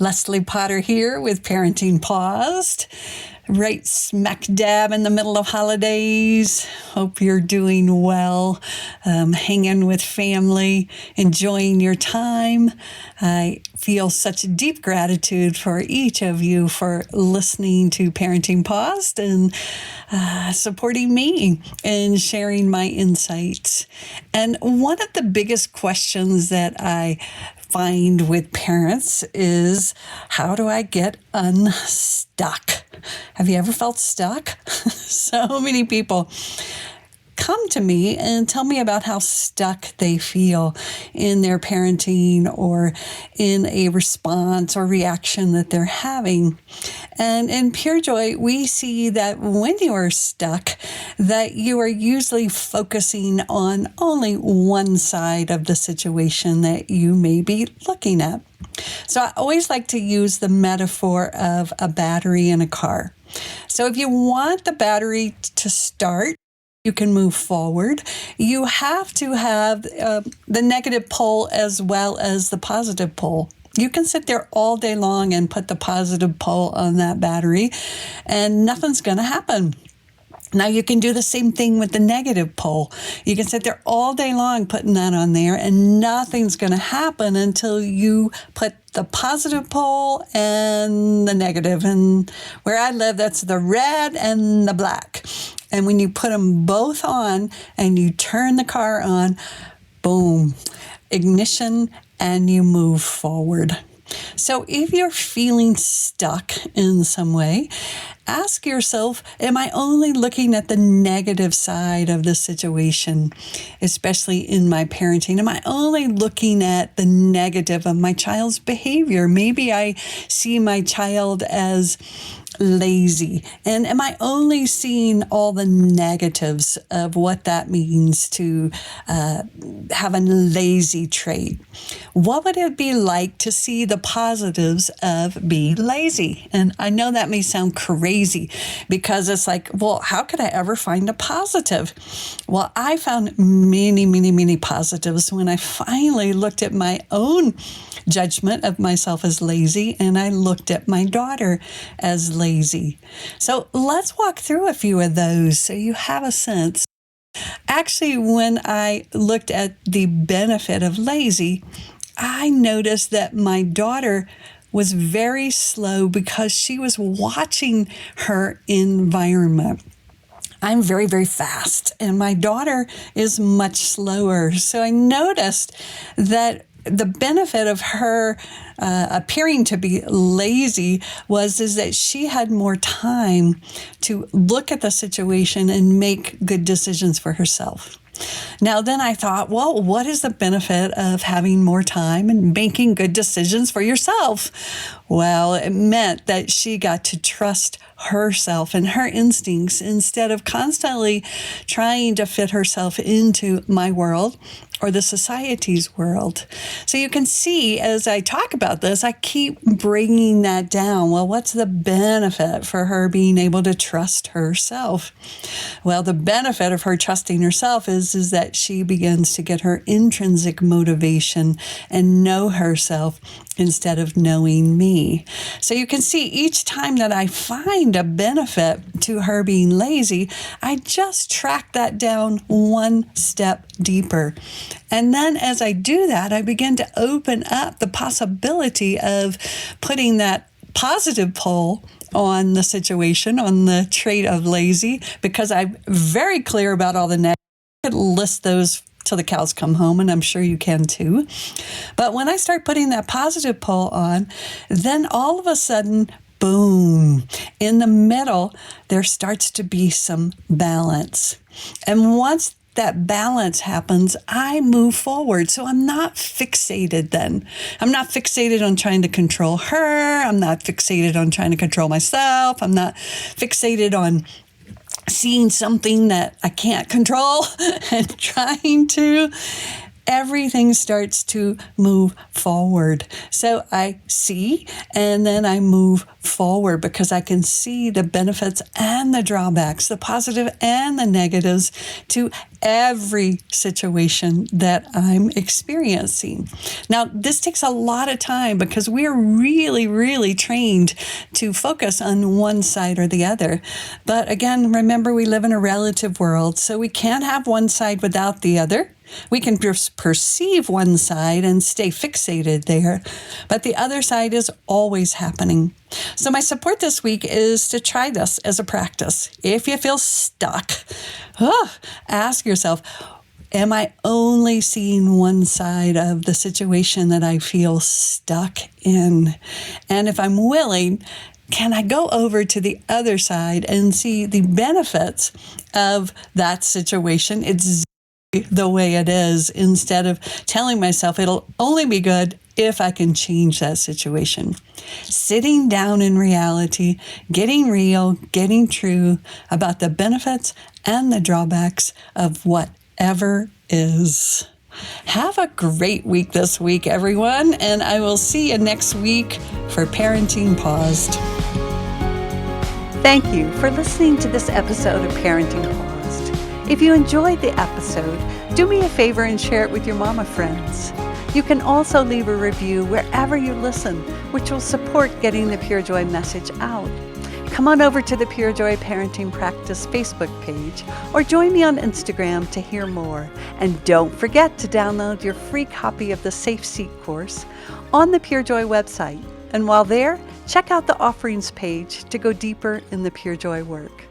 Leslie Potter here with Parenting Paused, right smack dab in the middle of holidays. Hope you're doing well, hanging with family, enjoying your time. I feel such deep gratitude for each of you for listening to Parenting Paused and supporting me and sharing my insights. And one of the biggest questions that I find with parents is, how do I get unstuck? Have you ever felt stuck? So many people come to me and tell me about how stuck they feel in their parenting or in a response or reaction that they're having. And in Pure Joy, we see that when you are stuck, that you are usually focusing on only one side of the situation that you may be looking at. So I always like to use the metaphor of a battery in a car. So if you want the battery to start, you can move forward. You have to have the negative pole as well as the positive pole. You can sit there all day long and put the positive pole on that battery, and nothing's going to happen. Now, you can do the same thing with the negative pole. You can sit there all day long putting that on there, and nothing's going to happen until you put the positive pole and the negative. And where I live, that's the red and the black. And when you put them both on and you turn the car on, boom, ignition, and you move forward. So if you're feeling stuck in some way, ask yourself, am I only looking at the negative side of the situation, especially in my parenting? Am I only looking at the negative of my child's behavior? Maybe I see my child as lazy. And am I only seeing all the negatives of what that means to have a lazy trait? What would it be like to see the positives of being lazy? And I know that may sound crazy because it's like, well, how could I ever find a positive? Well, I found many positives when I finally looked at my own judgment of myself as lazy, and I looked at my daughter as lazy. So let's walk through a few of those so you have a sense. Actually, when I looked at the benefit of lazy, I noticed that my daughter was very slow because she was watching her environment. I'm very fast, and my daughter is much slower. So I noticed that the benefit of her appearing to be lazy is that she had more time to look at the situation and make good decisions for herself. Now, then I thought, well, what is the benefit of having more time and making good decisions for yourself? Well, it meant that she got to trust herself and her instincts instead of constantly trying to fit herself into my world or the society's world. So you can see as I talk about this, I keep bringing that down. Well, what's the benefit for her being able to trust herself? Well, the benefit of her trusting herself is that she begins to get her intrinsic motivation and know herself instead of knowing me. So you can see each time that I find a benefit to her being lazy, I just track that down one step deeper. And then as I do that, I begin to open up the possibility of putting that positive pole on the situation, on the trait of lazy, because I'm very clear about all the negatives. I could list those till the cows come home, and I'm sure you can too. But when I start putting that positive pole on, then all of a sudden, boom, in the middle, there starts to be some balance. And once that balance happens, I move forward. So I'm not fixated then. I'm not fixated on trying to control her. I'm not fixated on trying to control myself. I'm not fixated on seeing something that I can't control and trying to. everything starts to move forward. So I see and then I move forward because I can see the benefits and the drawbacks, the positive and the negatives to every situation that I'm experiencing. Now, this takes a lot of time because we're really, really trained to focus on one side or the other. But again, remember, we live in a relative world, so we can't have one side without the other. We can perceive one side and stay fixated there, but the other side is always happening. So my support this week is to try this as a practice. If you feel stuck, ask yourself, am I only seeing one side of the situation that I feel stuck in? And if I'm willing, can I go over to the other side and see the benefits of that situation? It's the way it is, instead of telling myself it'll only be good if I can change that situation. Sitting down in reality, getting real, getting true about the benefits and the drawbacks of whatever is. Have a great week this week, everyone, and I will see you next week for Parenting Paused. Thank you for listening to this episode of Parenting Paused. If you enjoyed the episode, do me a favor and share it with your mama friends. You can also leave a review wherever you listen, which will support getting the Pure Joy message out. Come on over to the Pure Joy Parenting Practice Facebook page or join me on Instagram to hear more. And don't forget to download your free copy of the Safe Seat course on the Pure Joy website. And while there, check out the offerings page to go deeper in the Pure Joy work.